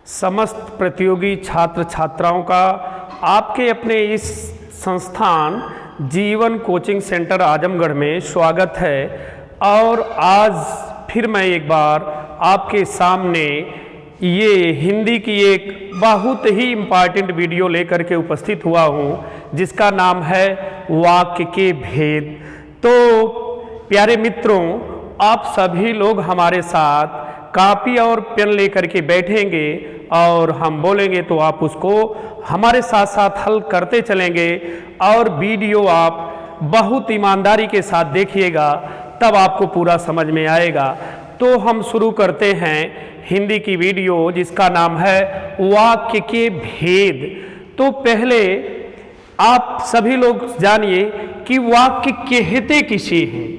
समस्त प्रतियोगी छात्र छात्राओं का आपके अपने इस संस्थान जीवन कोचिंग सेंटर आजमगढ़ में स्वागत है। और आज फिर मैं एक बार आपके सामने ये हिंदी की एक बहुत ही इम्पॉर्टेंट वीडियो लेकर के उपस्थित हुआ हूँ, जिसका नाम है वाक्य के भेद। तो प्यारे मित्रों, आप सभी लोग हमारे साथ कॉपी और पेन लेकर के बैठेंगे और हम बोलेंगे तो आप उसको हमारे साथ साथ हल करते चलेंगे और वीडियो आप बहुत ईमानदारी के साथ देखिएगा, तब आपको पूरा समझ में आएगा। तो हम शुरू करते हैं हिंदी की वीडियो, जिसका नाम है वाक्य के भेद। तो पहले आप सभी लोग जानिए कि वाक्य कहते किसे हैं,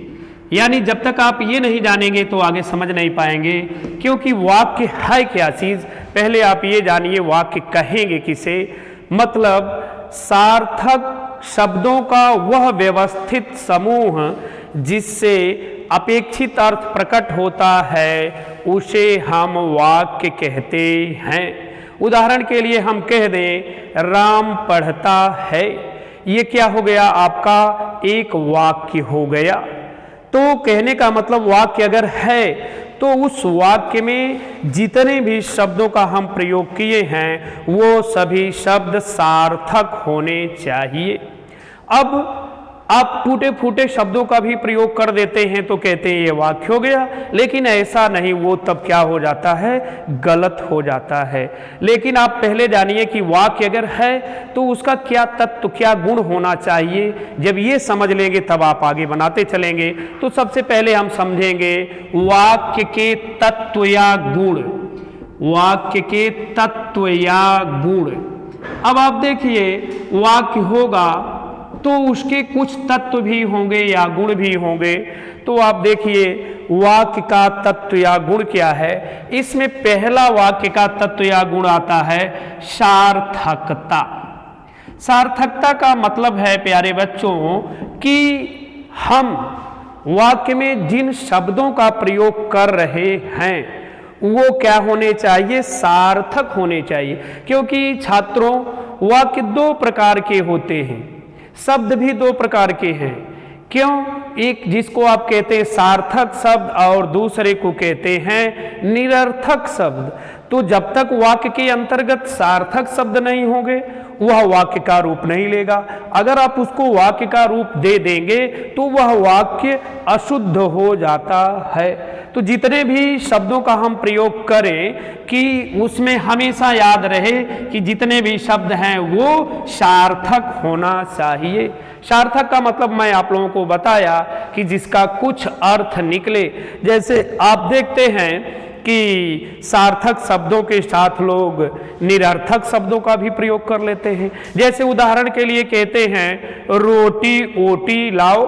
यानी जब तक आप ये नहीं जानेंगे तो आगे समझ नहीं पाएंगे, क्योंकि वाक्य है क्या चीज़। पहले आप ये जानिए वाक्य कहेंगे किसे। मतलब सार्थक शब्दों का वह व्यवस्थित समूह जिससे अपेक्षित अर्थ प्रकट होता है, उसे हम वाक्य कहते हैं। उदाहरण के लिए हम कह दें राम पढ़ता है, ये क्या हो गया, आपका एक वाक्य हो गया। तो कहने का मतलब वाक्य अगर है तो उस वाक्य में जितने भी शब्दों का हम प्रयोग किए हैं वो सभी शब्द सार्थक होने चाहिए। अब आप टूटे फूटे शब्दों का भी प्रयोग कर देते हैं तो कहते हैं ये वाक्य हो गया, लेकिन ऐसा नहीं, वो तब क्या हो जाता है, गलत हो जाता है। लेकिन आप पहले जानिए कि वाक्य अगर है तो उसका क्या तत्व, क्या गुण होना चाहिए। जब ये समझ लेंगे तब आप आगे बनाते चलेंगे। तो सबसे पहले हम समझेंगे वाक्य के तत्व या गुण। वाक्य के तत्व या गुण। अब आप देखिए वाक्य होगा तो उसके कुछ तत्व भी होंगे या गुण भी होंगे। तो आप देखिए वाक्य का तत्व या गुण क्या है। इसमें पहला वाक्य का तत्व या गुण आता है सार्थकता। सार्थकता का मतलब है प्यारे बच्चों कि हम वाक्य में जिन शब्दों का प्रयोग कर रहे हैं वो क्या होने चाहिए, सार्थक होने चाहिए। क्योंकि छात्रों वाक्य दो प्रकार के होते हैं, शब्द भी दो प्रकार के हैं। क्यों, एक जिसको आप कहते हैं सार्थक शब्द और दूसरे को कहते हैं निरर्थक शब्द। तो जब तक वाक्य के अंतर्गत सार्थक शब्द नहीं होंगे वह वाक्य का रूप नहीं लेगा। अगर आप उसको वाक्य का रूप दे देंगे तो वह वाक्य अशुद्ध हो जाता है। तो जितने भी शब्दों का हम प्रयोग करें कि उसमें हमेशा याद रहे कि जितने भी शब्द हैं वो सार्थक होना चाहिए। सार्थक का मतलब मैं आप लोगों को बताया कि जिसका कुछ अर्थ निकले। जैसे आप देखते हैं कि सार्थक शब्दों के साथ लोग निरर्थक शब्दों का भी प्रयोग कर लेते हैं। जैसे उदाहरण के लिए कहते हैं रोटी ओटी लाओ,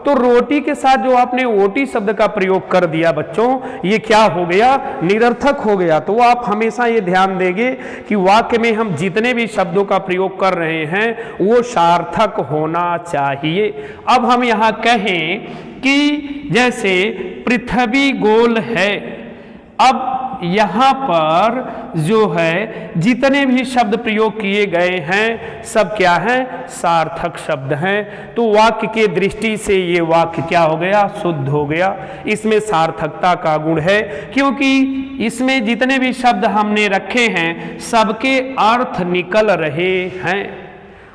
तो रोटी के साथ जो आपने ओटी शब्द का प्रयोग कर दिया बच्चों, ये क्या हो गया, निरर्थक हो गया। तो आप हमेशा ये ध्यान देंगे कि वाक्य में हम जितने भी शब्दों का प्रयोग कर रहे हैं वो सार्थक होना चाहिए। अब हम यहाँ कहें कि जैसे पृथ्वी गोल है, अब यहाँ पर जो है जितने भी शब्द प्रयोग किए गए हैं सब क्या हैं, सार्थक शब्द हैं। तो वाक्य के दृष्टि से ये वाक्य क्या हो गया, शुद्ध हो गया। इसमें सार्थकता का गुण है क्योंकि इसमें जितने भी शब्द हमने रखे हैं सबके अर्थ निकल रहे हैं।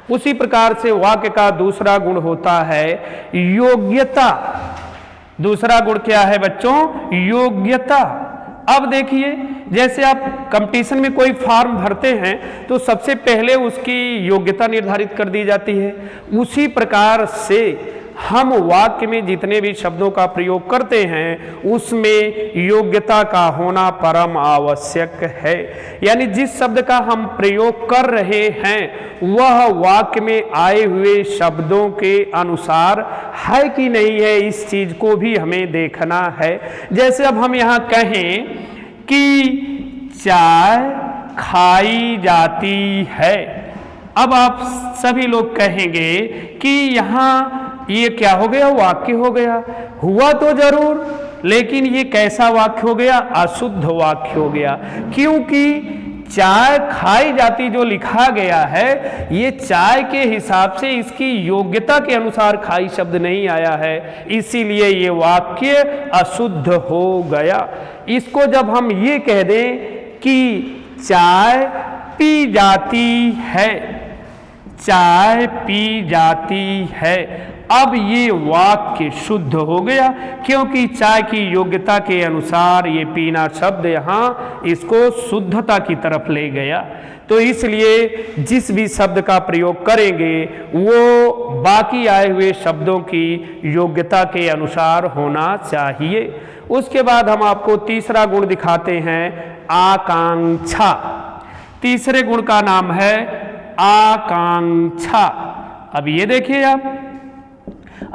उसी प्रकार से वाक्य का दूसरा गुण होता है योग्यता। दूसरा गुण क्या है बच्चों, योग्यता। अब देखिए जैसे आप कंपटीशन में कोई फॉर्म भरते हैं तो सबसे पहले उसकी योग्यता निर्धारित कर दी जाती है। उसी प्रकार से हम वाक्य में जितने भी शब्दों का प्रयोग करते हैं उसमें योग्यता का होना परम आवश्यक है। यानी जिस शब्द का हम प्रयोग कर रहे हैं वह वाक्य में आए हुए शब्दों के अनुसार है कि नहीं है, इस चीज को भी हमें देखना है। जैसे अब हम यहाँ कहें कि चाय खाई जाती है, अब आप सभी लोग कहेंगे कि यहाँ ये क्या हो गया, वाक्य हो गया। हुआ तो जरूर, लेकिन ये कैसा वाक्य हो गया, अशुद्ध वाक्य हो गया। क्योंकि चाय खाई जाती जो लिखा गया है, ये चाय के हिसाब से इसकी योग्यता के अनुसार खाई शब्द नहीं आया है, इसीलिए ये वाक्य अशुद्ध हो गया। इसको जब हम ये कह दें कि चाय पी जाती है, चाय पी जाती है, अब ये वाक्य शुद्ध हो गया, क्योंकि चाय की योग्यता के अनुसार ये पीना शब्द यहाँ इसको शुद्धता की तरफ ले गया। तो इसलिए जिस भी शब्द का प्रयोग करेंगे वो बाकी आए हुए शब्दों की योग्यता के अनुसार होना चाहिए। उसके बाद हम आपको तीसरा गुण दिखाते हैं, आकांक्षा। तीसरे गुण का नाम है आकांक्षा। अब ये देखिए आप,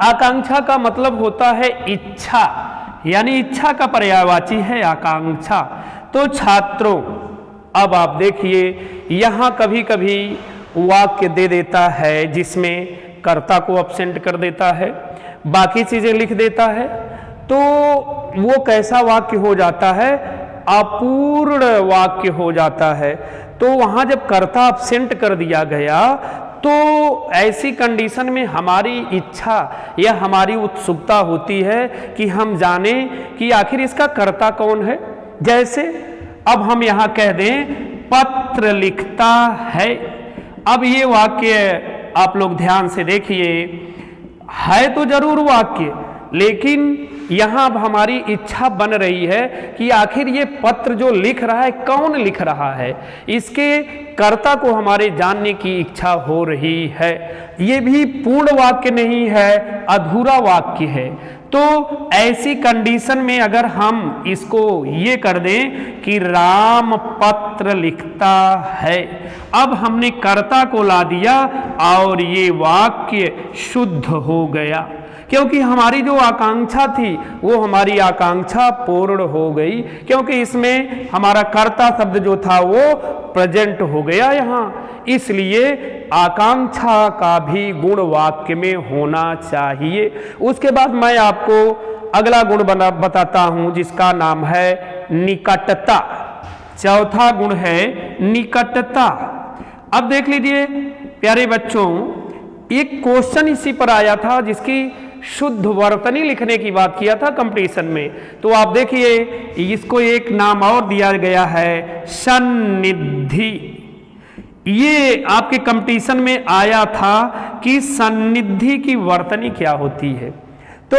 आकांक्षा का मतलब होता है इच्छा, यानी इच्छा का पर्यायवाची है आकांक्षा। तो छात्रों, अब आप देखिए यहां कभी कभी वाक्य दे देता है जिसमें कर्ता को अब्सेंट कर देता है, बाकी चीजें लिख देता है, तो वो कैसा वाक्य हो जाता है, अपूर्ण वाक्य हो जाता है। तो वहां जब कर्ता अब्सेंट कर दिया गया तो ऐसी कंडीशन में हमारी इच्छा या हमारी उत्सुकता होती है कि हम जाने कि आखिर इसका कर्ता कौन है। जैसे अब हम यहां कह दें पत्र लिखता है। अब ये वाक्य आप लोग ध्यान से देखिए, है तो जरूर वाक्य, लेकिन यहां अब हमारी इच्छा बन रही है कि आखिर ये पत्र जो लिख रहा है कौन लिख रहा है, इसके कर्ता को हमारे जानने की इच्छा हो रही है। ये भी पूर्ण वाक्य नहीं है, अधूरा वाक्य है। तो ऐसी कंडीशन में अगर हम इसको ये कर दें कि राम पत्र लिखता है, अब हमने कर्ता को ला दिया और ये वाक्य शुद्ध हो गया, क्योंकि हमारी जो आकांक्षा थी वो हमारी आकांक्षा पूर्ण हो गई, क्योंकि इसमें हमारा कर्ता शब्द जो था वो प्रेजेंट हो गया यहाँ। इसलिए आकांक्षा का भी गुण वाक्य में होना चाहिए। उसके बाद मैं आपको अगला गुण बताता हूं जिसका नाम है निकटता। चौथा गुण है निकटता। अब देख लीजिए प्यारे बच्चों, एक क्वेश्चन इसी पर आया था जिसकी शुद्ध वर्तनी लिखने की बात किया था कंपटीशन में। तो आप देखिए इसको एक नाम और दिया गया है, सन्निधि। ये आपके कंपटीशन में आया था कि सन्निधि की वर्तनी क्या होती है। तो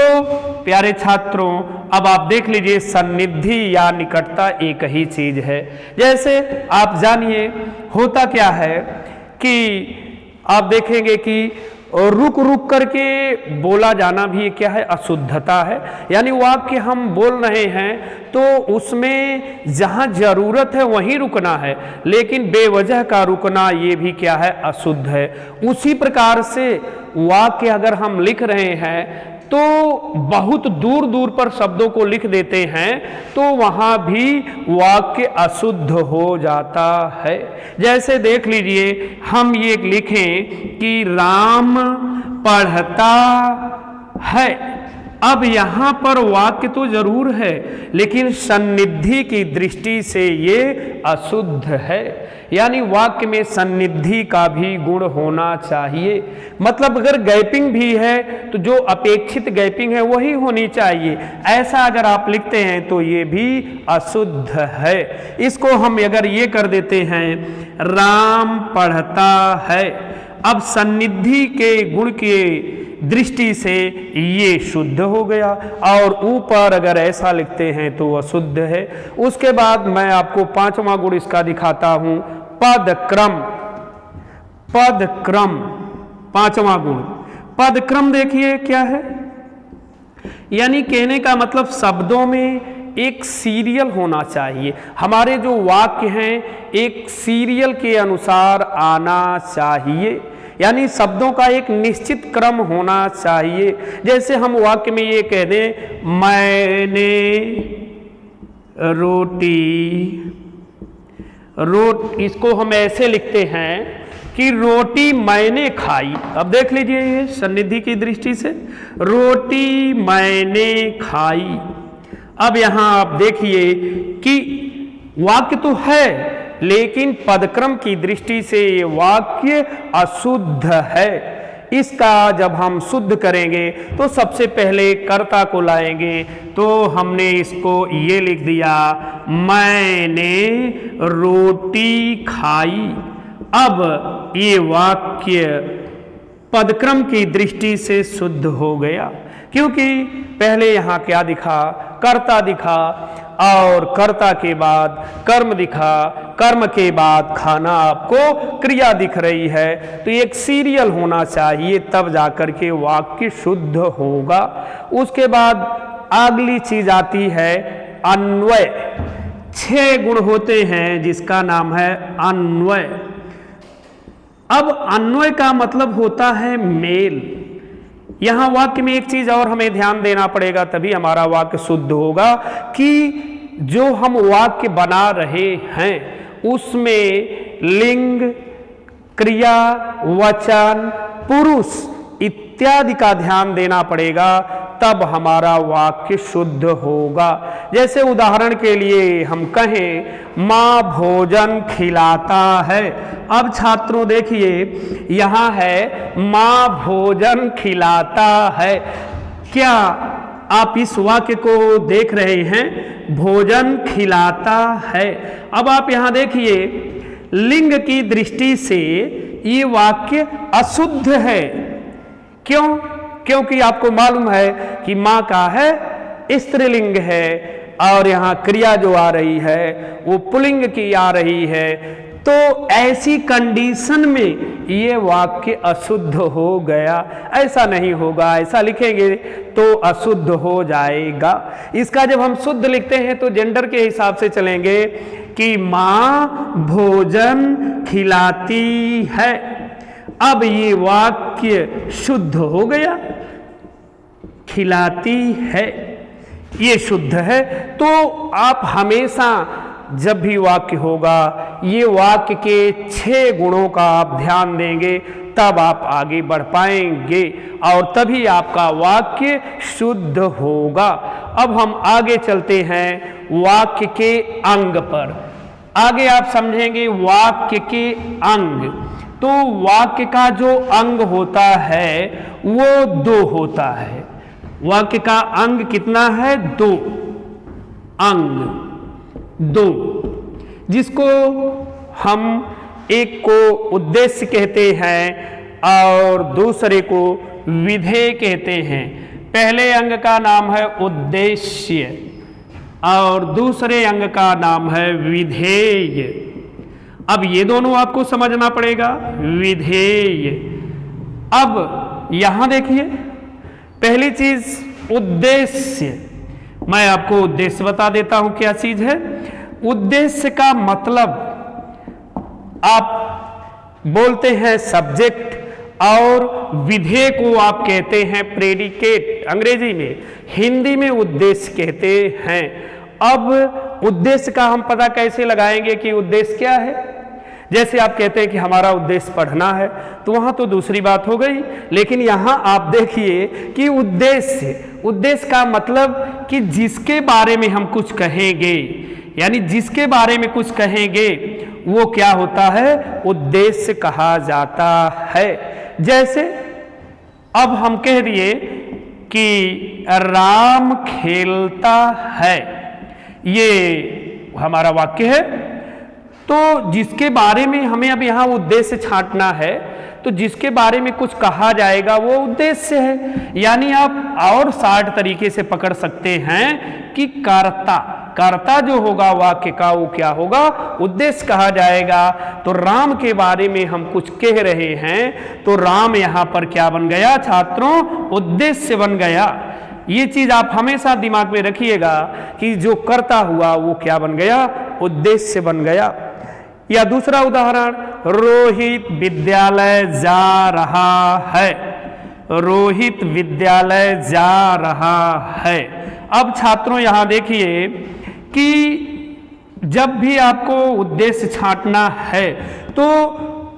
प्यारे छात्रों, अब आप देख लीजिए सन्निधि या निकटता एक ही चीज है। जैसे आप जानिए होता क्या है कि आप देखेंगे कि रुक रुक करके बोला जाना भी क्या है, अशुद्धता है। यानी वाक्य हम बोल रहे हैं तो उसमें जहां जरूरत है वहीं रुकना है, लेकिन बेवजह का रुकना ये भी क्या है, अशुद्ध है। उसी प्रकार से वाक्य अगर हम लिख रहे हैं तो बहुत दूर दूर पर शब्दों को लिख देते हैं तो वहां भी वाक्य अशुद्ध हो जाता है। जैसे देख लीजिए हम ये लिखें कि राम पढ़ता है। अब यहां पर वाक्य तो जरूर है, लेकिन सन्निधि की दृष्टि से ये अशुद्ध है। यानी वाक्य में सन्निधि का भी गुण होना चाहिए। मतलब अगर गैपिंग भी है तो जो अपेक्षित गैपिंग है वही होनी चाहिए। ऐसा अगर आप लिखते हैं तो ये भी अशुद्ध है। इसको हम अगर ये कर देते हैं राम पढ़ता है, अब सन्निधि के गुण के दृष्टि से ये शुद्ध हो गया, और ऊपर अगर ऐसा लिखते हैं तो अशुद्ध है। उसके बाद मैं आपको पांचवा गुण इसका दिखाता हूं, पदक्रम। पदक्रम पांचवा गुण। पदक्रम देखिए क्या है, यानी कहने का मतलब शब्दों में एक सीरियल होना चाहिए। हमारे जो वाक्य हैं एक सीरियल के अनुसार आना चाहिए, यानी शब्दों का एक निश्चित क्रम होना चाहिए। जैसे हम वाक्य में ये कह दें मैंने इसको हम ऐसे लिखते हैं कि रोटी मैंने खाई। अब देख लीजिए ये सन्निधि की दृष्टि से रोटी मैंने खाई। अब यहां आप देखिए कि वाक्य तो है लेकिन पदक्रम की दृष्टि से ये वाक्य अशुद्ध है। इसका जब हम शुद्ध करेंगे तो सबसे पहले कर्ता को लाएंगे, तो हमने इसको ये लिख दिया, मैंने रोटी खाई। अब ये वाक्य पदक्रम की दृष्टि से शुद्ध हो गया, क्योंकि पहले यहाँ क्या दिखा, कर्ता दिखा, और कर्ता के बाद कर्म दिखा, कर्म के बाद खाना आपको क्रिया दिख रही है। तो एक सीरियल होना चाहिए, तब जाकर के वाक्य शुद्ध होगा। उसके बाद अगली चीज आती है अन्वय। 6 गुण होते हैं जिसका नाम है अन्वय। अब अन्वय का मतलब होता है मेल। यहां वाक्य में एक चीज और हमें ध्यान देना पड़ेगा, तभी हमारा वाक्य शुद्ध होगा, कि जो हम वाक्य बना रहे हैं उसमें लिंग, क्रिया, वचन, पुरुष इत्यादि का ध्यान देना पड़ेगा, तब हमारा वाक्य शुद्ध होगा। जैसे उदाहरण के लिए हम कहें माँ भोजन खिलाता है। अब छात्रों देखिए, यहाँ है माँ भोजन खिलाता है। क्या आप इस वाक्य को देख रहे हैं? भोजन खिलाता है। अब आप यहाँ देखिए, लिंग की दृष्टि से ये वाक्य अशुद्ध है। क्यों? क्योंकि आपको मालूम है कि माँ का है स्त्रीलिंग है, और यहाँ क्रिया जो आ रही है वो पुल्लिंग की आ रही है। तो ऐसी कंडीशन में ये वाक्य अशुद्ध हो गया। ऐसा नहीं होगा, ऐसा लिखेंगे तो अशुद्ध हो जाएगा। इसका जब हम शुद्ध लिखते हैं तो जेंडर के हिसाब से चलेंगे कि माँ भोजन खिलाती है। अब ये वाक्य शुद्ध हो गया, खिलाती है, ये शुद्ध है। तो आप हमेशा जब भी वाक्य होगा, ये वाक्य के 6 गुणों का आप ध्यान देंगे, तब आप आगे बढ़ पाएंगे और तभी आपका वाक्य शुद्ध होगा। अब हम आगे चलते हैं वाक्य के अंग पर। आगे आप समझेंगे वाक्य के अंग। तो वाक्य का जो अंग होता है वो 2 होता है। वाक्य का अंग कितना है? 2 अंग, 2, जिसको हम एक को उद्देश्य कहते हैं और दूसरे को विधेय कहते हैं। पहले अंग का नाम है उद्देश्य और दूसरे अंग का नाम है विधेय। अब ये दोनों आपको समझना पड़ेगा, विधेय। अब यहां देखिए, पहली चीज उद्देश्य। मैं आपको उद्देश्य बता देता हूं क्या चीज है। उद्देश्य का मतलब आप बोलते हैं सब्जेक्ट, और विधेय को आप कहते हैं प्रेडिकेट अंग्रेजी में, हिंदी में उद्देश्य कहते हैं। अब उद्देश्य का हम पता कैसे लगाएंगे कि उद्देश्य क्या है? जैसे आप कहते हैं कि हमारा उद्देश्य पढ़ना है, तो वहां तो दूसरी बात हो गई, लेकिन यहां आप देखिए कि उद्देश्य का मतलब कि जिसके बारे में हम कुछ कहेंगे, यानी जिसके बारे में कुछ कहेंगे वो क्या होता है? उद्देश्य कहा जाता है। जैसे अब हम कह दिए कि राम खेलता है, ये हमारा वाक्य है। तो जिसके बारे में हमें अब यहाँ उद्देश्य छांटना है, तो जिसके बारे में कुछ कहा जाएगा वो उद्देश्य है। यानी आप और 60 तरीके से पकड़ सकते हैं कि कर्ता जो होगा वाक्य का वो क्या होगा? उद्देश्य कहा जाएगा। तो राम के बारे में हम कुछ कह रहे हैं, तो राम यहाँ पर क्या बन गया छात्रों? उद्देश्य बन गया। ये चीज आप हमेशा दिमाग में रखिएगा कि जो कर्ता हुआ वो क्या बन गया? उद्देश्य बन गया। या दूसरा उदाहरण, रोहित विद्यालय जा रहा है। रोहित विद्यालय जा रहा है। अब छात्रों यहां देखिए कि जब भी आपको उद्देश्य छांटना है, तो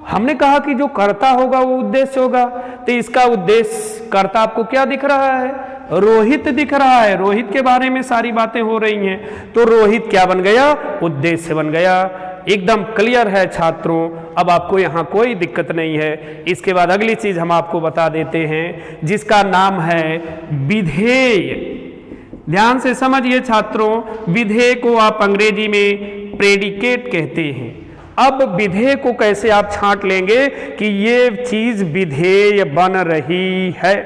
हमने कहा कि जो कर्ता होगा वो उद्देश्य होगा। तो इसका उद्देश्य कर्ता आपको क्या दिख रहा है? रोहित दिख रहा है। रोहित के बारे में सारी बातें हो रही हैं, तो रोहित क्या बन गया? उद्देश्य बन गया। एकदम क्लियर है छात्रों, अब आपको यहाँ कोई दिक्कत नहीं है। इसके बाद अगली चीज हम आपको बता देते हैं जिसका नाम है विधेय। ध्यान से समझिए छात्रों, विधेय को आप अंग्रेजी में प्रेडिकेट कहते हैं। अब विधेय को कैसे आप छांट लेंगे कि ये चीज विधेय बन रही है,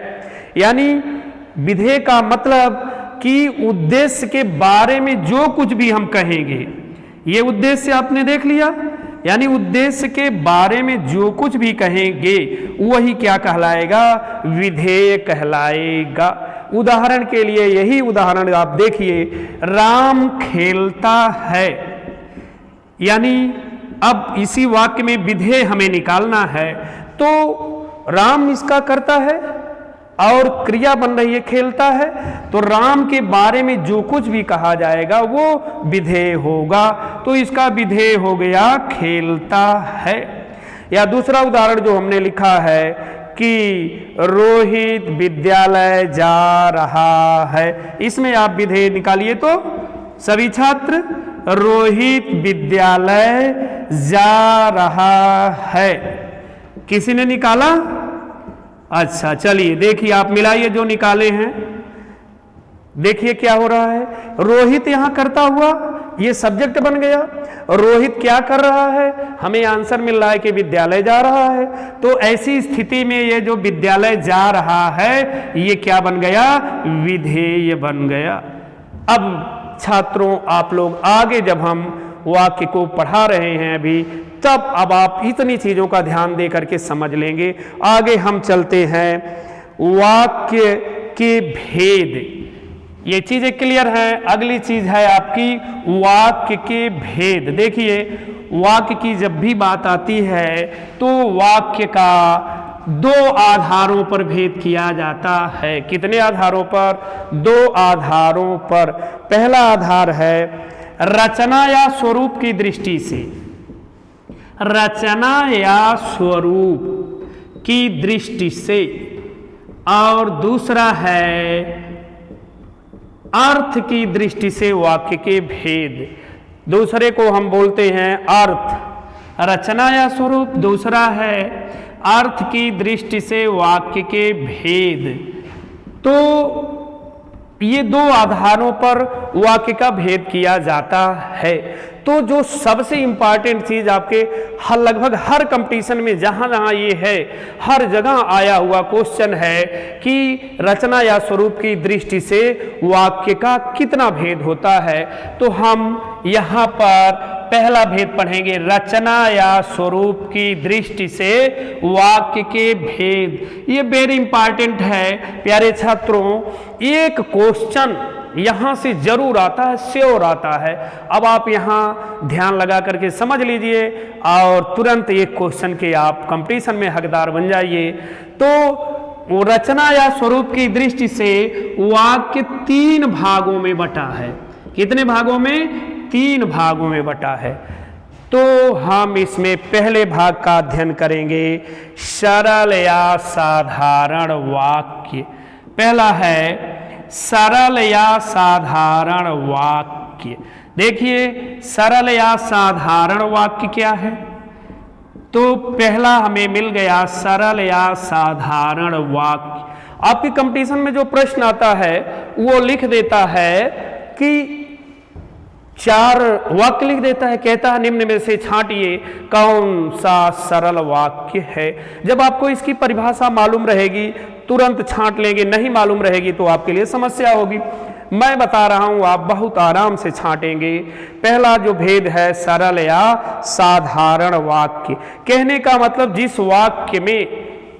यानी विधेय का मतलब कि उद्देश्य के बारे में जो कुछ भी हम कहेंगे, ये उद्देश्य आपने देख लिया, यानी उद्देश्य के बारे में जो कुछ भी कहेंगे वही क्या कहलाएगा, विधेय कहलाएगा। उदाहरण के लिए यही उदाहरण आप देखिए, राम खेलता है, यानी अब इसी वाक्य में विधेय हमें निकालना है, तो राम इसका करता है और क्रिया बन रही है खेलता है, तो राम के बारे में जो कुछ भी कहा जाएगा वो विधेय होगा, तो इसका विधेय हो गया खेलता है। या दूसरा उदाहरण जो हमने लिखा है कि रोहित विद्यालय जा रहा है, इसमें आप विधेय निकालिए तो सभी छात्र, रोहित विद्यालय जा रहा है। किसी ने निकाला? अच्छा, चलिए देखिए, आप मिलाइए जो निकाले हैं, देखिए क्या हो रहा है। रोहित यहां करता हुआ ये सब्जेक्ट बन गया, रोहित क्या कर रहा है, हमें आंसर मिल रहा है कि विद्यालय जा रहा है, तो ऐसी स्थिति में ये जो विद्यालय जा रहा है ये क्या बन गया, विधेय बन गया। अब छात्रों आप लोग आगे जब हम वाक्य को पढ़ा रहे हैं अभी, तब अब आप इतनी चीजों का ध्यान दे करके समझ लेंगे। आगे हम चलते हैं, वाक्य के भेद, ये चीजें क्लियर हैं। अगली चीज है आपकी वाक्य के भेद। देखिए, वाक्य की जब भी बात आती है तो वाक्य का दो आधारों पर भेद किया जाता है। कितने आधारों पर? दो आधारों पर। पहला आधार है रचना या स्वरूप की दृष्टि से, रचना या स्वरूप की दृष्टि से, और दूसरा है अर्थ की दृष्टि से वाक्य के भेद। दूसरे को हम बोलते हैं अर्थ, रचना या स्वरूप, दूसरा है अर्थ की दृष्टि से वाक्य के भेद। तो ये दो आधारों पर वाक्य का भेद किया जाता है। तो जो सबसे इंपॉर्टेंट चीज आपके लगभग हर कंपटीशन में जहां जहां ये है, हर जगह आया हुआ क्वेश्चन है कि रचना या स्वरूप की दृष्टि से वाक्य का कितना भेद होता है। तो हम यहां पर पहला भेद पढ़ेंगे, रचना या स्वरूप की दृष्टि से वाक्य के भेद। ये वेरी इंपॉर्टेंट है प्यारे छात्रों, एक क्वेश्चन यहां से जरूर आता है, श्योर आता है। अब आप यहां ध्यान लगा करके समझ लीजिए और तुरंत एक क्वेश्चन के आप कंपटीशन में हकदार बन जाइए। तो रचना या स्वरूप की दृष्टि से वाक्य 3 भागों में बटा है। कितने भागों में? 3 भागों में बटा है। तो हम इसमें पहले भाग का अध्ययन करेंगे, सरल या साधारण वाक्य। पहला है सरल या साधारण वाक्य। देखिए, सरल या साधारण वाक्य क्या है? तो पहला हमें मिल गया सरल या साधारण वाक्य। आपके कंपटीशन में जो प्रश्न आता है वो लिख देता है कि 4 वाक्य लिख देता है, कहता है निम्न में से छांटिए कौन सा सरल वाक्य है। जब आपको इसकी परिभाषा मालूम रहेगी तुरंत छांट लेंगे, नहीं मालूम रहेगी तो आपके लिए समस्या होगी। मैं बता रहा हूं, आप बहुत आराम से छांटेंगे। पहला जो भेद है सरल या साधारण वाक्य। कहने का मतलब जिस वाक्य में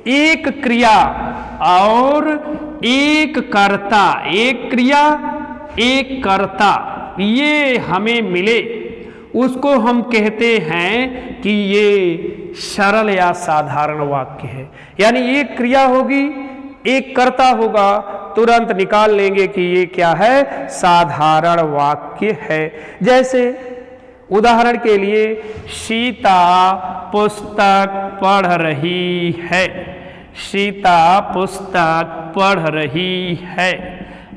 एक क्रिया और एक कर्ता, एक क्रिया एक कर्ता ये हमें मिले, उसको हम कहते हैं कि ये सरल या साधारण वाक्य है। यानी एक क्रिया होगी, एक कर्ता होगा, तुरंत निकाल लेंगे कि ये क्या है, साधारण वाक्य है। जैसे उदाहरण के लिए, सीता पुस्तक पढ़ रही है, सीता पुस्तक पढ़ रही है।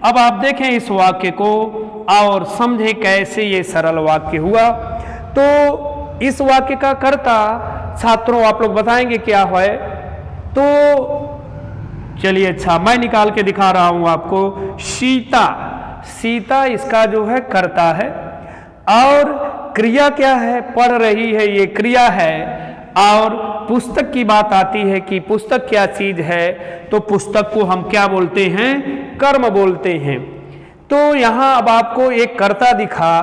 अब आप देखें इस वाक्य को और समझें कैसे ये सरल वाक्य हुआ। तो इस वाक्य का कर्ता छात्रों आप लोग बताएंगे क्या है? तो चलिए, अच्छा मैं निकाल के दिखा रहा हूं आपको। सीता, सीता इसका जो है कर्ता है, और क्रिया क्या है? पढ़ रही है, ये क्रिया है। और पुस्तक की बात आती है कि पुस्तक क्या चीज है, तो पुस्तक को हम क्या बोलते हैं? कर्म बोलते हैं। तो यहां अब आपको एक कर्ता दिखा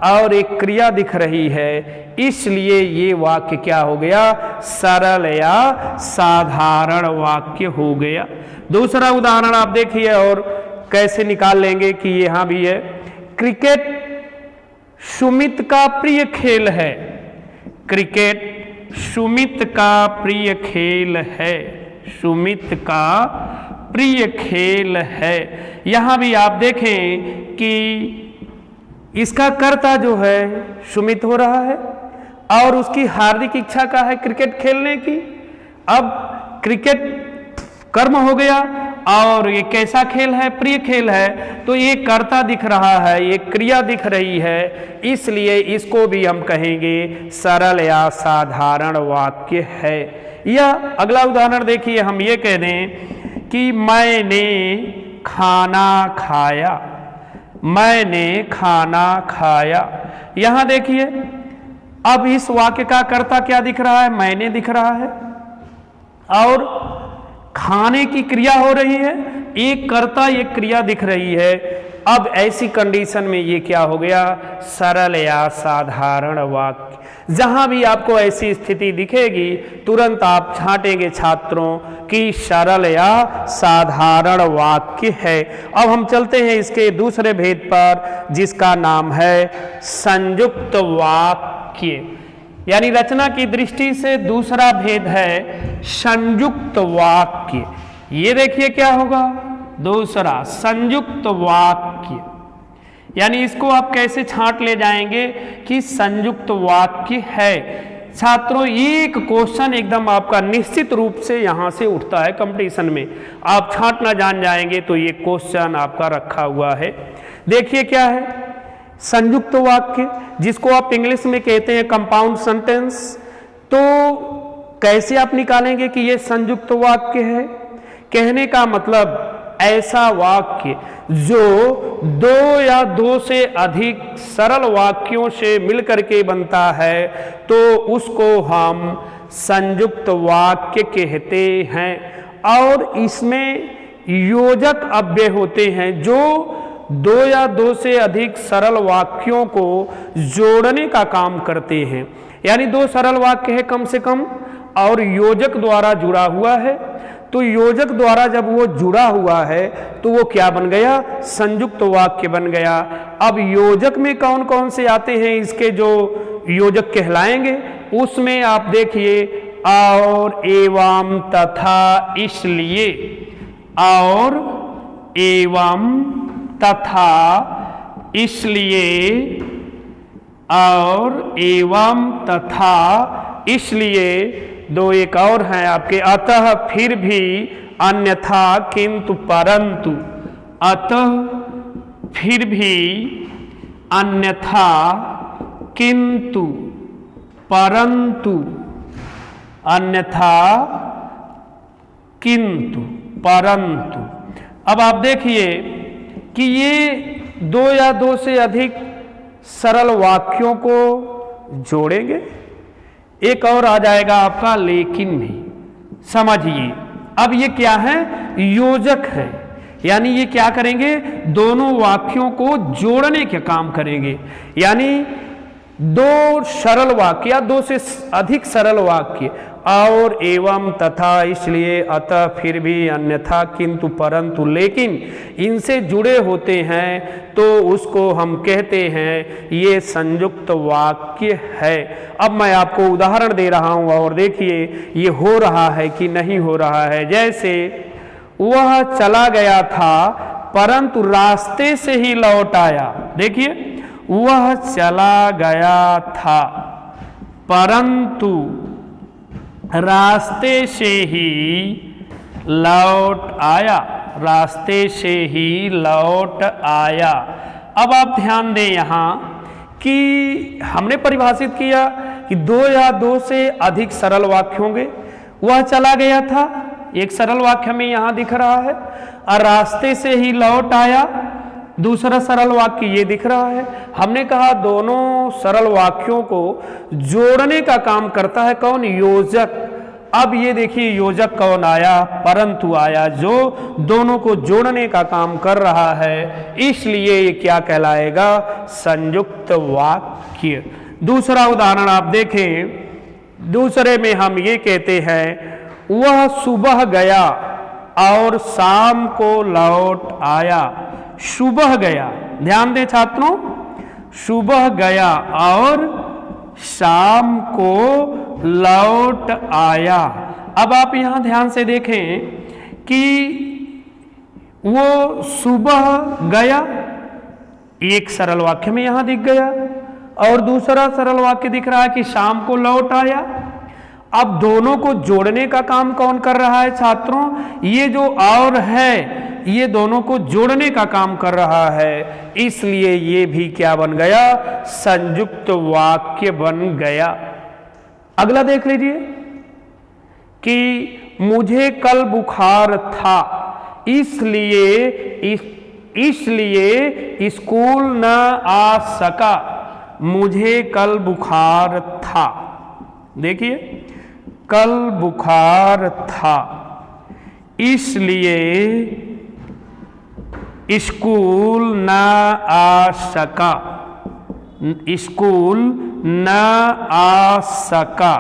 और एक क्रिया दिख रही है, इसलिए ये वाक्य क्या हो गया? सरल या साधारण वाक्य हो गया। दूसरा उदाहरण आप देखिए और कैसे निकाल लेंगे कि यहां भी है। क्रिकेट सुमित का प्रिय खेल है। क्रिकेट सुमित का प्रिय खेल है। सुमित का प्रिय खेल है। यहां भी आप देखें कि इसका कर्ता जो है सुमित हो रहा है, और उसकी हार्दिक इच्छा का है क्रिकेट खेलने की। अब क्रिकेट कर्म हो गया, और ये कैसा खेल है? प्रिय खेल है। तो ये कर्ता दिख रहा है, ये क्रिया दिख रही है, इसलिए इसको भी हम कहेंगे सरल या साधारण वाक्य है। या अगला उदाहरण देखिए, हम ये कह दें कि मैंने खाना खाया। मैंने खाना खाया। यहां देखिए, अब इस वाक्य का कर्ता क्या दिख रहा है? मैंने दिख रहा है, और खाने की क्रिया हो रही है, एक कर्ता एक क्रिया दिख रही है। अब ऐसी कंडीशन में ये क्या हो गया? सरल या साधारण वाक्य। जहां भी आपको ऐसी स्थिति दिखेगी, तुरंत आप छांटेंगे छात्रों कि सरल या साधारण वाक्य है। अब हम चलते हैं इसके दूसरे भेद पर, जिसका नाम है संयुक्त वाक्य। यानी रचना की दृष्टि से दूसरा भेद है संयुक्त वाक्य। ये देखिए क्या होगा? दूसरा संयुक्त वाक्य, यानी इसको आप कैसे छांट ले जाएंगे कि संयुक्त वाक्य है। छात्रों, एक क्वेश्चन एकदम आपका निश्चित रूप से यहां से उठता है कंपटीशन में, आप छांटना जान जाएंगे तो ये क्वेश्चन आपका रखा हुआ है। देखिए क्या है संयुक्त वाक्य, जिसको आप इंग्लिश में कहते हैं कंपाउंड सेंटेंस। तो कैसे आप निकालेंगे कि ये संयुक्त वाक्य है? कहने का मतलब ऐसा वाक्य जो दो या दो से अधिक सरल वाक्यों से मिलकर के बनता है, तो उसको हम संयुक्त वाक्य कहते हैं। और इसमें योजक अव्यय होते हैं जो दो या दो से अधिक सरल वाक्यों को जोड़ने का काम करते हैं। यानी दो सरल वाक्य है कम से कम, और योजक द्वारा जुड़ा हुआ है। तो योजक द्वारा जब वो जुड़ा हुआ है तो वो क्या बन गया? संयुक्त वाक्य बन गया। अब योजक में कौन कौन से आते हैं इसके जो योजक कहलाएंगे, उसमें आप देखिए और, एवं, तथा, इसलिए, और, एवं, तथा, इसलिए, और, एवं, तथा, इसलिए। दो एक और हैं आपके, अतः, फिर भी, अन्यथा, किंतु, परंतु। अतः, फिर भी, अन्यथा, किंतु, परंतु। अन्यथा, किंतु, परंतु। अब आप देखिए कि ये दो या दो से अधिक सरल वाक्यों को जोड़ेंगे। एक और आ जाएगा आपका लेकिन भी। समझिए, अब ये क्या है? योजक है। यानी ये क्या करेंगे? दोनों वाक्यों को जोड़ने के काम करेंगे। यानी दो सरल वाक्य या दो से अधिक सरल वाक्य, और, एवं, तथा, इसलिए, अतः, फिर भी, अन्यथा, किंतु, परंतु, लेकिन इनसे जुड़े होते हैं तो उसको हम कहते हैं ये संयुक्त वाक्य है। अब मैं आपको उदाहरण दे रहा हूं और देखिए ये हो रहा है कि नहीं हो रहा है। जैसे, वह चला गया था परंतु रास्ते से ही लौट आया। देखिए, वह चला गया था परंतु रास्ते से ही लौट आया। रास्ते से ही लौट आया। अब आप ध्यान दें यहां कि हमने परिभाषित किया कि 2 या 2 से अधिक सरल वाक्य होंगे। वह चला गया था, एक सरल वाक्य हमें यहां दिख रहा है, और रास्ते से ही लौट आया, दूसरा सरल वाक्य ये दिख रहा है। हमने कहा दोनों सरल वाक्यों को जोड़ने का काम करता है कौन? योजक। अब ये देखिए योजक कौन आया? परंतु आया, जो दोनों को जोड़ने का काम कर रहा है, इसलिए ये क्या कहलाएगा? संयुक्त वाक्य। दूसरा उदाहरण आप देखें, दूसरे में हम ये कहते हैं वह सुबह गया और शाम को लौट आया। सुबह गया, ध्यान दें छात्रों, सुबह गया और शाम को लौट आया। अब आप यहां ध्यान से देखें कि वो सुबह गया, एक सरल वाक्य में यहां दिख गया, और दूसरा सरल वाक्य दिख रहा है कि शाम को लौट आया। अब दोनों को जोड़ने का काम कौन कर रहा है छात्रों? ये जो और है, ये दोनों को जोड़ने का काम कर रहा है, इसलिए ये भी क्या बन गया? संयुक्त वाक्य बन गया। अगला देख लीजिए कि मुझे कल बुखार था, इसलिए स्कूल न आ सका। मुझे कल बुखार था, देखिए कल बुखार था, इसलिए स्कूल न आ सका। स्कूल न आ सका,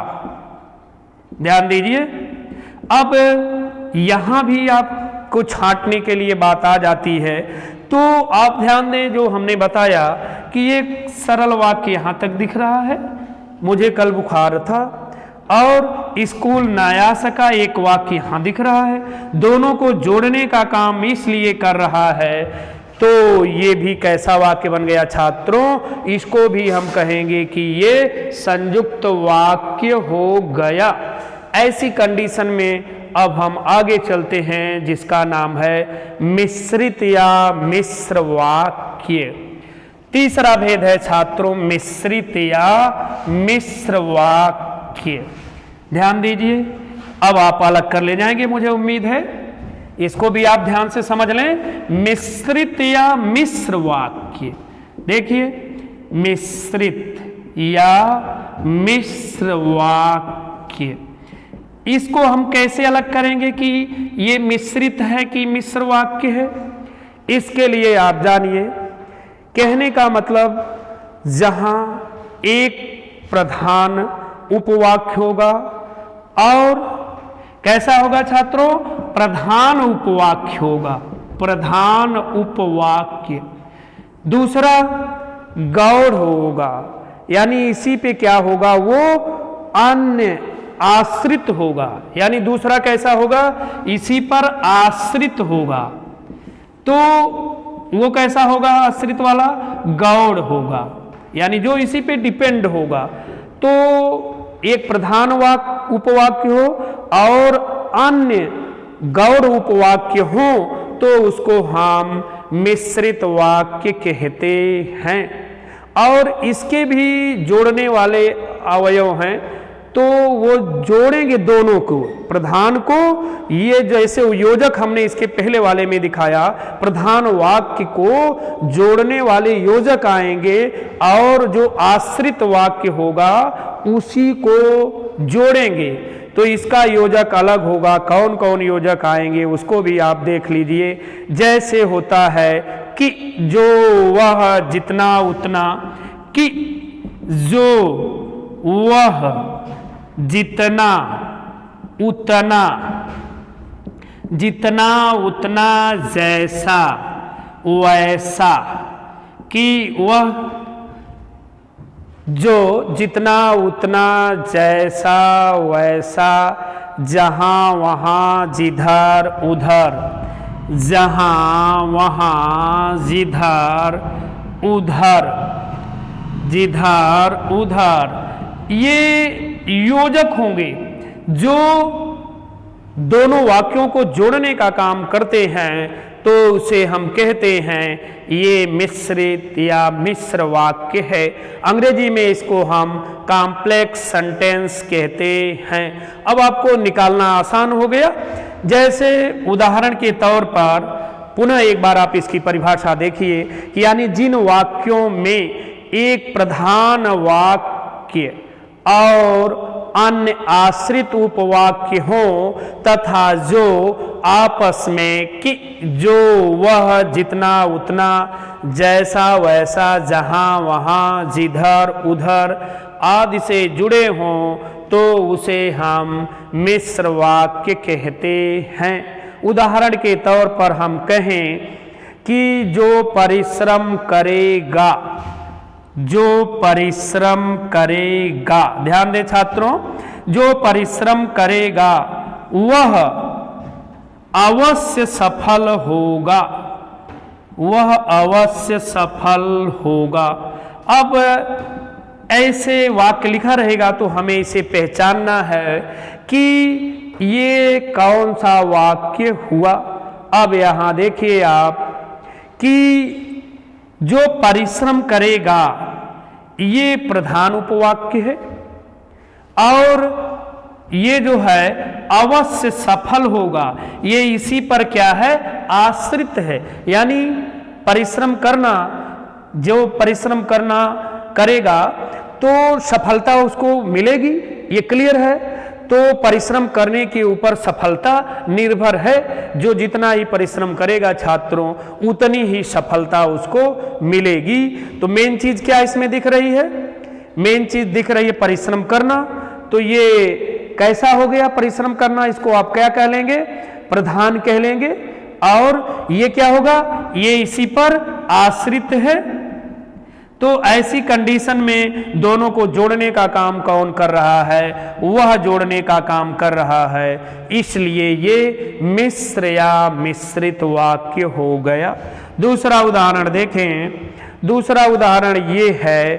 ध्यान दीजिए। अब यहां भी आपको छांटने के लिए बात आ जाती है, तो आप ध्यान दें, जो हमने बताया कि ये सरल वाक्य यहां तक दिख रहा है, मुझे कल बुखार था, और स्कूल न आ सका, एक वाक्य यहां दिख रहा है। दोनों को जोड़ने का काम इसलिए कर रहा है, तो ये भी कैसा वाक्य बन गया छात्रों? इसको भी हम कहेंगे कि ये संयुक्त वाक्य हो गया। ऐसी कंडीशन में अब हम आगे चलते हैं, जिसका नाम है मिश्रित या मिश्र वाक्य। तीसरा भेद है छात्रों मिश्रित या मिश्र वाक्य। ध्यान दीजिए, अब आप अलग कर ले जाएंगे, मुझे उम्मीद है। इसको भी आप ध्यान से समझ लें, मिश्रित या मिश्र वाक्य। देखिए, मिश्रित या मिश्र वाक्य, इसको हम कैसे अलग करेंगे कि ये मिश्रित है कि मिश्र वाक्य है? इसके लिए आप जानिए, कहने का मतलब जहां एक प्रधान उपवाक्य होगा, और कैसा होगा छात्रों? प्रधान उपवाक्य होगा, प्रधान उपवाक्य। दूसरा गौड़ होगा, यानी इसी पे क्या होगा? वो अन्य आश्रित होगा, यानी दूसरा कैसा होगा? इसी पर आश्रित होगा। तो वो कैसा होगा? आश्रित वाला गौड़ होगा, यानी जो इसी पे डिपेंड होगा। तो एक प्रधान उपवाक्य हो और अन्य गौड़ उपवाक्य हो, तो उसको हम मिश्रित वाक्य कहते हैं। और इसके भी जोड़ने वाले अवयव हैं, तो वो जोड़ेंगे दोनों को, प्रधान को। ये जैसे योजक हमने इसके पहले वाले में दिखाया, प्रधान वाक्य को जोड़ने वाले योजक आएंगे, और जो आश्रित वाक्य होगा उसी को जोड़ेंगे। तो इसका योजक अलग होगा। कौन कौन योजक आएंगे उसको भी आप देख लीजिए। जैसे होता है कि जो, वह, जितना, उतना, कि जो, वह, जितना, उतना, जितना, उतना, जैसा, वैसा, कि वह, जो, जितना, उतना, जैसा, वैसा, जहां, वहां, जिधर, उधर, जहां, वहां, जिधर, उधर, जिधर, उधर, ये योजक होंगे जो दोनों वाक्यों को जोड़ने का काम करते हैं। तो उसे हम कहते हैं ये मिश्रित या मिश्र वाक्य है। अंग्रेजी में इसको हम कॉम्प्लेक्स सेंटेंस कहते हैं। अब आपको निकालना आसान हो गया। जैसे उदाहरण के तौर पर पुनः एक बार आप इसकी परिभाषा देखिए कि यानी जिन वाक्यों में एक प्रधान वाक्य और अन्य आश्रित उपवाक्य हो तथा जो आपस में कि जो वह जितना उतना जैसा वैसा जहां वहां जिधर उधर आदि से जुड़े हों तो उसे हम मिश्र वाक्य कहते हैं। उदाहरण के तौर पर हम कहें कि जो परिश्रम करेगा, जो परिश्रम करेगा, ध्यान दें छात्रों, जो परिश्रम करेगा वह अवश्य सफल होगा, वह अवश्य सफल होगा। अब ऐसे वाक्य लिखा रहेगा तो हमें इसे पहचानना है कि ये कौन सा वाक्य हुआ। अब यहां देखिए आप कि जो परिश्रम करेगा ये प्रधान उपवाक्य है और ये जो है अवश्य सफल होगा ये इसी पर क्या है, आश्रित है। यानी परिश्रम करना, जो परिश्रम करना करेगा तो सफलता उसको मिलेगी, ये क्लियर है। तो परिश्रम करने के ऊपर सफलता निर्भर है। जो जितना ही परिश्रम करेगा छात्रों उतनी ही सफलता उसको मिलेगी। तो मेन चीज क्या इसमें दिख रही है, मेन चीज दिख रही है परिश्रम करना। तो ये कैसा हो गया परिश्रम करना, इसको आप क्या कह लेंगे, प्रधान कह लेंगे। और ये क्या होगा, ये इसी पर आश्रित है। तो ऐसी कंडीशन में दोनों को जोड़ने का काम कौन कर रहा है, वह जोड़ने का काम कर रहा है, इसलिए ये मिश्र या मिश्रित वाक्य हो गया। दूसरा उदाहरण देखें। दूसरा उदाहरण ये है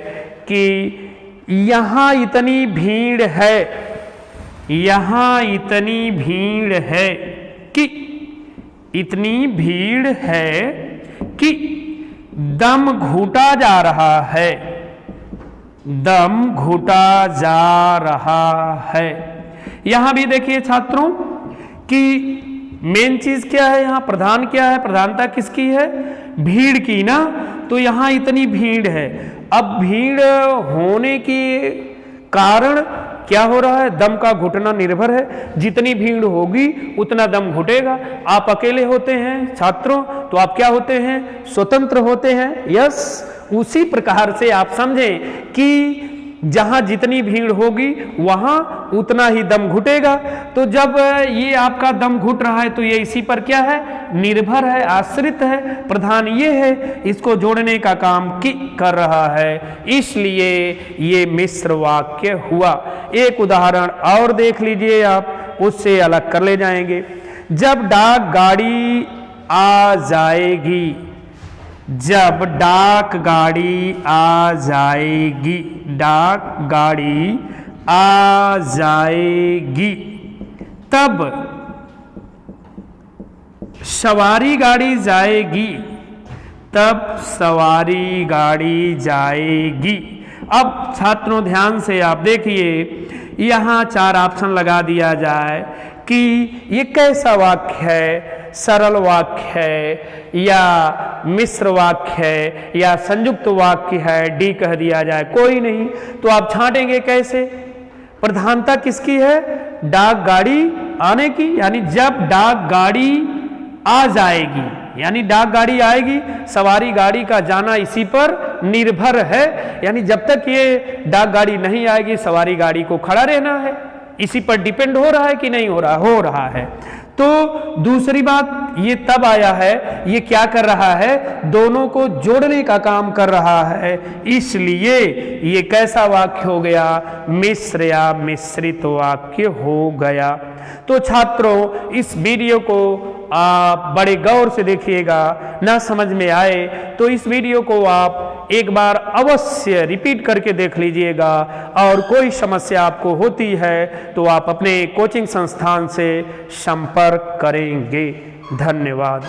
कि यहां इतनी भीड़ है, यहां इतनी भीड़ है कि, इतनी भीड़ है कि दम घुटा जा रहा है, दम घुटा जा रहा है। यहां भी देखिए छात्रों कि मेन चीज क्या है, यहां प्रधान क्या है, प्रधानता किसकी है, भीड़ की ना। तो यहां इतनी भीड़ है। अब भीड़ होने के कारण क्या हो रहा है, दम का घुटना निर्भर है। जितनी भीड़ होगी उतना दम घुटेगा। आप अकेले होते हैं छात्रों तो आप क्या होते हैं, स्वतंत्र होते हैं। यस, उसी प्रकार से आप समझें कि जहां जितनी भीड़ होगी वहां उतना ही दम घुटेगा। तो जब ये आपका दम घुट रहा है तो ये इसी पर क्या है, निर्भर है, आश्रित है। प्रधान ये है, इसको जोड़ने का काम कि कर रहा है, इसलिए ये मिश्र वाक्य हुआ। एक उदाहरण और देख लीजिए आप, उससे अलग कर ले जाएंगे। जब डाक गाड़ी आ जाएगी, जब डाक गाड़ी आ जाएगी, डाक गाड़ी आ जाएगी, तब सवारी गाड़ी जाएगी, तब सवारी गाड़ी जाएगी। अब छात्रों ध्यान से आप देखिए, यहां 4 ऑप्शन लगा दिया जाए कि ये कैसा वाक्य है, सरल वाक्य है या मिश्र वाक्य है या संयुक्त वाक्य है, डी कह दिया जाए, कोई नहीं। तो आप छांटेंगे कैसे, प्रधानता किसकी है, डाक गाड़ी आने की, यानी जब डाक गाड़ी आ जाएगी, यानी डाक गाड़ी आएगी, सवारी गाड़ी का जाना इसी पर निर्भर है। यानी जब तक ये डाक गाड़ी नहीं आएगी सवारी गाड़ी को खड़ा रहना है, इसी पर डिपेंड हो रहा है कि नहीं हो रहा, हो रहा है। तो दूसरी बात ये तब आया है, ये क्या कर रहा है, दोनों को जोड़ने का काम कर रहा है, इसलिए ये कैसा वाक्य हो गया, मिश्र या मिश्रित वाक्य हो गया। तो छात्रों इस वीडियो को आप बड़े गौर से देखिएगा, ना समझ में आए तो इस वीडियो को आप एक बार अवश्य रिपीट करके देख लीजिएगा। और कोई समस्या आपको होती है तो आप अपने कोचिंग संस्थान से संपर्क करेंगे। धन्यवाद।